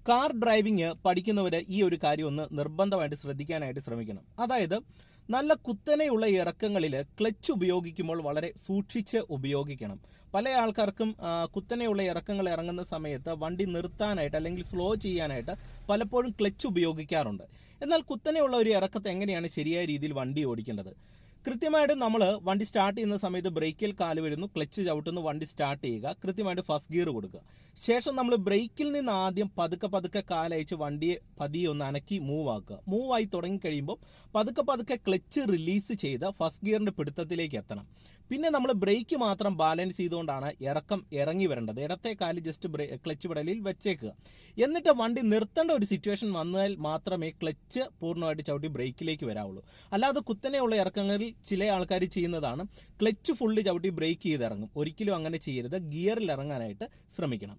Car driving പഠിക്കുന്നവർ ഈ ഒരു കാര്യം ഒന്ന് നിർബന്ധമായിട്ട് ശ്രദ്ധിക്കാനായിട്ട് ശ്രമിക്കണം. അതായത് നല്ല കുത്തനെയുള്ള ഇറക്കങ്ങളിൽ ക്ലച്ച് ഉപയോഗിക്കുമ്പോൾ വളരെ സൂക്ഷിച്ച് ഉപയോഗിക്കണം. പല ആൾക്കാർക്കും കുത്തനെയുള്ള ഇറക്കങ്ങൾ ഇറങ്ങുന്ന സമയത്ത് വണ്ടി നിർത്താനായിട്ട് അല്ലെങ്കിൽ സ്ലോ ചെയ്യാനായിട്ട് പലപ്പോഴും ക്ലച്ച് ഉപയോഗിക്കാറുണ്ട്. എന്നാൽ കുത്തനെയുള്ള ഒരു ഇറക്കത്തെ എങ്ങനെയാണ് ശരിയായ രീതിയിൽ വണ്ടി ഓടിക്കേണ്ടത്? കൃത്യമായിട്ട് നമ്മൾ വണ്ടി സ്റ്റാർട്ട് ചെയ്യുന്ന സമയത്ത് ബ്രേക്കിൽ കാല് വരുന്നു, ക്ലച്ച് ചവിട്ടുന്നു, വണ്ടി സ്റ്റാർട്ട് ചെയ്യുക, കൃത്യമായിട്ട് ഫസ്റ്റ് ഗിയർ കൊടുക്കുക. ശേഷം നമ്മൾ ബ്രേക്കിൽ നിന്ന് ആദ്യം പതുക്കെ കാലയച്ച് വണ്ടിയെ പതിയെ ഒന്ന് അനക്കി മൂവ് ആക്കുക. മൂവായി തുടങ്ങി കഴിയുമ്പോൾ പതുക്കെ ക്ലച്ച് റിലീസ് ചെയ്ത് ഫസ്റ്റ് ഗിയറിൻ്റെ പിടുത്തത്തിലേക്ക് എത്തണം. പിന്നെ നമ്മൾ ബ്രേക്ക് മാത്രം ബാലൻസ് ചെയ്തുകൊണ്ടാണ് ഇറക്കം ഇറങ്ങി വരേണ്ടത്. ഇടത്തെ കാല് ജസ്റ്റ് ക്ലച്ച് പെടലിൽ വെച്ചേക്കുക. എന്നിട്ട് വണ്ടി നിർത്തേണ്ട ഒരു സിറ്റുവേഷൻ വന്നാൽ മാത്രമേ ക്ലച്ച് പൂർണ്ണമായിട്ട് ചവിട്ടി ബ്രേക്കിലേക്ക് വരാവുള്ളൂ. അല്ലാതെ കുത്തനെയുള്ള ഇറക്കങ്ങളിൽ ചില ആൾക്കാർ ചെയ്യുന്നതാണ് ക്ലച്ച് ഫുള്ള് ചവിട്ടി ബ്രേക്ക് ചെയ്തിറങ്ങും. ഒരിക്കലും അങ്ങനെ ചെയ്യരുത്. ഗിയറിൽ ഇറങ്ങാനായിട്ട് ശ്രമിക്കണം.